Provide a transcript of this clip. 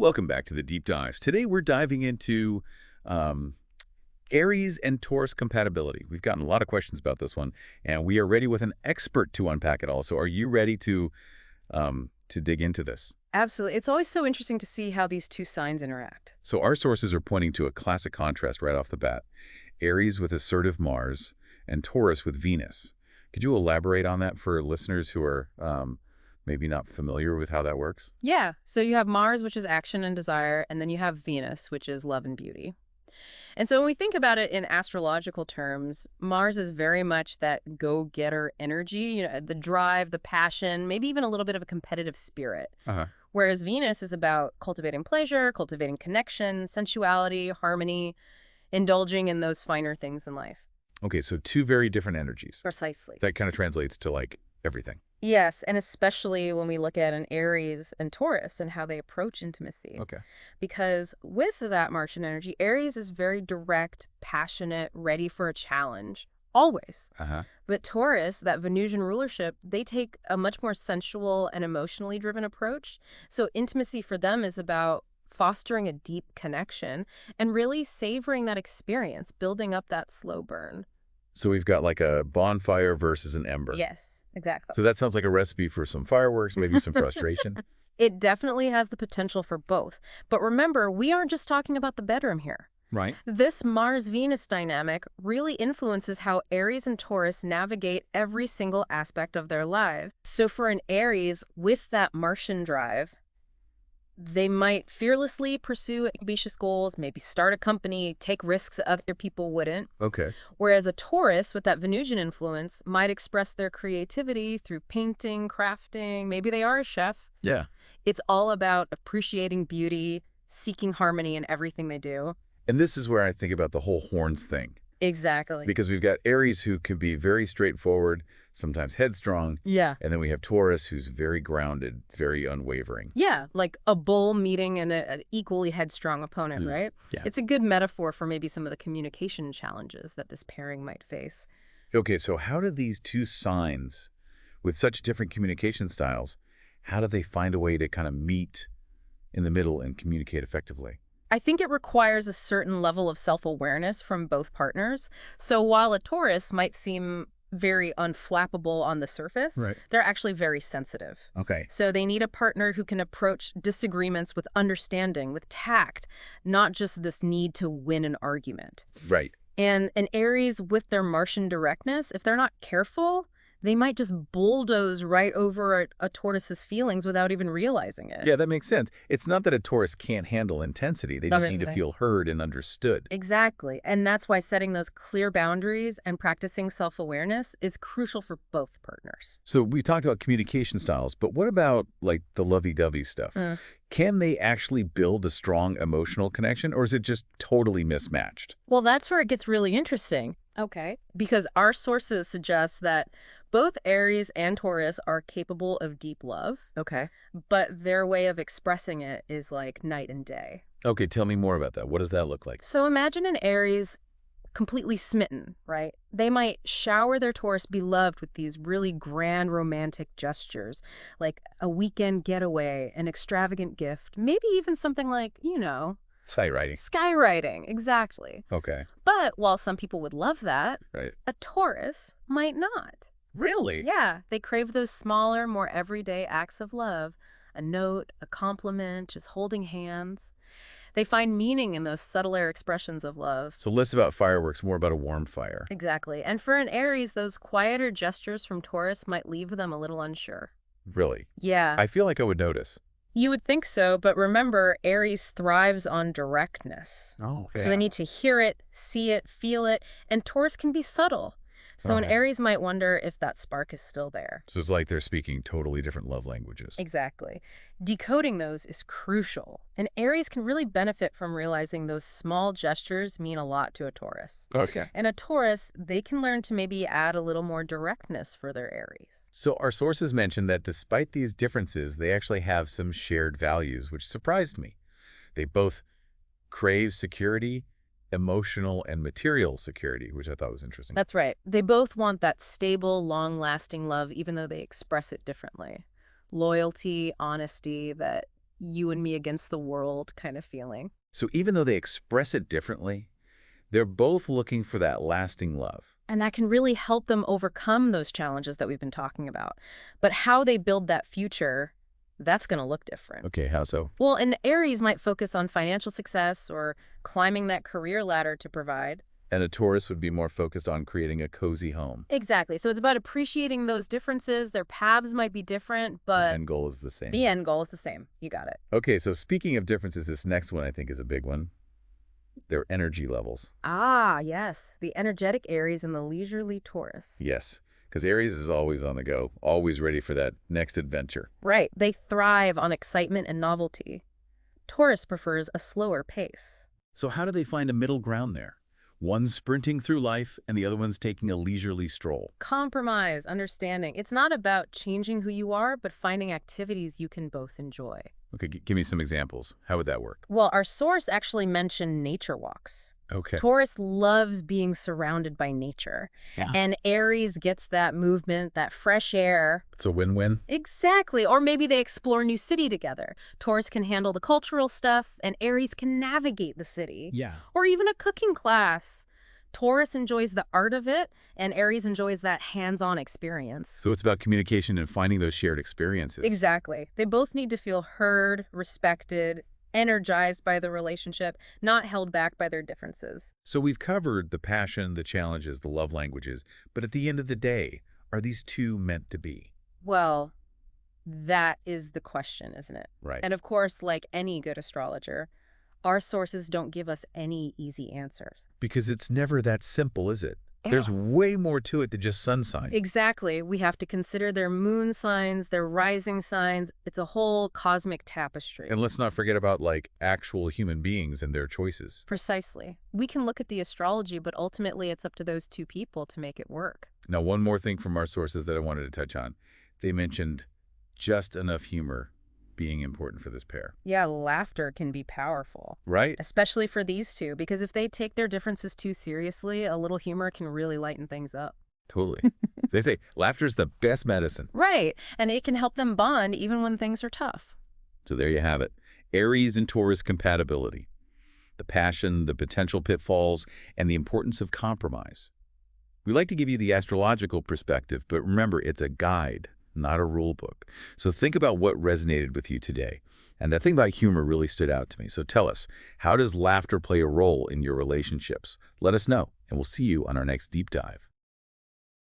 Welcome back to the Deep Dives. Today we're diving into um, Aries and Taurus compatibility. We've gotten a lot of questions about this one, and we are ready with an expert to unpack it all. So are you ready to dig into this? Absolutely. It's always so interesting to see how these two signs interact. So our sources are pointing to a classic contrast right off the bat. Aries with assertive Mars and Taurus with Venus. Could you elaborate on that for listeners who are maybe not familiar with how that works? Yeah. So you have Mars, which is action and desire, and then you have Venus, which is love and beauty. And so when we think about it in astrological terms, Mars is very much that go-getter energy, the drive, the passion, maybe even a little bit of a competitive spirit. Uh-huh. Whereas Venus is about cultivating pleasure, cultivating connection, sensuality, harmony, indulging in those finer things in life. Okay, so two very different energies. Precisely. That kind of translates to like everything. Yes, and especially when we look at an Aries and Taurus and how they approach intimacy. Okay. Because with that Martian energy, Aries is very direct, passionate, ready for a challenge, always. Uh-huh. But Taurus, that Venusian rulership, they take a much more sensual and emotionally driven approach. So intimacy for them is about fostering a deep connection and really savoring that experience, building up that slow burn. So we've got like a bonfire versus an ember. Yes, exactly. So that sounds like a recipe for some fireworks, maybe some frustration. It definitely has the potential for both. But remember, we aren't just talking about the bedroom here. Right. This Mars-Venus dynamic really influences how Aries and Taurus navigate every single aspect of their lives. So for an Aries with that Martian drive, they might fearlessly pursue ambitious goals, maybe start a company, take risks that other people wouldn't. Okay. Whereas a Taurus with that Venusian influence might express their creativity through painting, crafting, maybe they are a chef. Yeah. It's all about appreciating beauty, seeking harmony in everything they do. And this is where I think about the whole horns thing. Exactly. Because we've got Aries who can be very straightforward, sometimes headstrong. Yeah. And then we have Taurus who's very grounded, very unwavering. Yeah, like a bull meeting an equally headstrong opponent, right? Yeah. It's a good metaphor for maybe some of the communication challenges that this pairing might face. Okay, so how do these two signs with such different communication styles, how do they find a way to kind of meet in the middle and communicate effectively? I think it requires a certain level of self-awareness from both partners. So while a Taurus might seem very unflappable on the surface, Right. they're actually very sensitive. Okay. So they need a partner who can approach disagreements with understanding, with tact, not just this need to win an argument. Right. And an Aries with their Martian directness, if they're not careful, they might just bulldoze right over a Taurus's feelings without even realizing it. Yeah, that makes sense. It's not that a Taurus can't handle intensity. They just Right, need to right. feel heard and understood. Exactly. And that's why setting those clear boundaries and practicing self-awareness is crucial for both partners. So we talked about communication styles, but what about like the lovey-dovey stuff? Can they actually build a strong emotional connection, or is it just totally mismatched? Well, that's where it gets really interesting. Okay. Because our sources suggest that both Aries and Taurus are capable of deep love, Okay. but their way of expressing it is like night and day. Okay, tell me more about that. What does that look like? So imagine an Aries completely smitten, right? They might shower their Taurus beloved with these really grand romantic gestures, like a weekend getaway, an extravagant gift, maybe even something like, Sight writing. skywriting, exactly. Okay. But while some people would love that, Right. a Taurus might not. Really? Yeah, they crave those smaller, more everyday acts of love. A note, a compliment, just holding hands. They find meaning in those subtler expressions of love. So less about fireworks, more about a warm fire. Exactly. And for an Aries, those quieter gestures from Taurus might leave them a little unsure. Really? Yeah, I feel like I would notice. you would think so, but remember, Aries thrives on directness. Oh, So they need to hear it, see it, feel it, and Taurus can be subtle. So an Okay. Aries might wonder if that spark is still there. So it's like they're speaking totally different love languages. Exactly. Decoding those is crucial. And Aries can really benefit from realizing those small gestures mean a lot to a Taurus. Okay. And a Taurus, they can learn to maybe add a little more directness for their Aries. So our sources mention that despite these differences, they actually have some shared values, which surprised me. They both crave security, emotional and material security, which I thought was interesting. That's right. They both want that stable, long-lasting love, even though they express it differently. Loyalty, honesty, that you and me against the world kind of feeling. So even though they express it differently, they're both looking for that lasting love. And that can really help them overcome those challenges that we've been talking about. But how they build that future, that's going to look different. Okay, how so? Well, an Aries might focus on financial success or climbing that career ladder to provide. And a Taurus would be more focused on creating a cozy home. Exactly. So it's about appreciating those differences. Their paths might be different, The but end goal is the same. the end goal is the same. You got it. Okay, so speaking of differences, this next one I think is a big one. Their energy levels. Ah, yes. The energetic Aries and the leisurely Taurus. Yes, because Aries is always on the go, always ready for that next adventure. Right. They thrive on excitement and novelty. Taurus prefers a slower pace. So how do they find a middle ground there? One's sprinting through life and the other one's taking a leisurely stroll. Compromise, understanding. It's not about changing who you are, but finding activities you can both enjoy. Okay, give me some examples. How would that work? Well, our source actually mentioned nature walks. Okay. Taurus loves being surrounded by nature. Yeah. And Aries gets that movement, that fresh air. It's a win-win. Exactly. Or maybe they explore a new city together. Taurus can handle the cultural stuff, and Aries can navigate the city. Yeah. Or even a cooking class. Taurus enjoys the art of it, and Aries enjoys that hands-on experience. So it's about communication and finding those shared experiences. Exactly. They both need to feel heard, respected, energized by the relationship, not held back by their differences. So we've covered the passion, the challenges, the love languages, but at the end of the day, are these two meant to be? Well, that is the question, isn't it? Right. And of course, like any good astrologer, our sources don't give us any easy answers. Because it's never that simple, is it? There's way more to it than just sun sign. Exactly. We have to consider their moon signs, their rising signs. It's a whole cosmic tapestry. And let's not forget about, like, actual human beings and their choices. Precisely. We can look at the astrology, but ultimately it's up to those two people to make it work. Now, one more thing from our sources that I wanted to touch on. They mentioned just enough humor being important for this pair. Yeah, laughter can be powerful. Right? Especially for these two, because if they take their differences too seriously, a little humor can really lighten things up. Totally. They say laughter's the best medicine. Right, and it can help them bond even when things are tough. So there you have it. Aries and Taurus compatibility. The passion, the potential pitfalls, and the importance of compromise. We like to give you the astrological perspective, but remember, it's a guide, not a rule book. So think about what resonated with you today. And that thing about humor really stood out to me. So tell us, how does laughter play a role in your relationships? Let us know, and we'll see you on our next deep dive.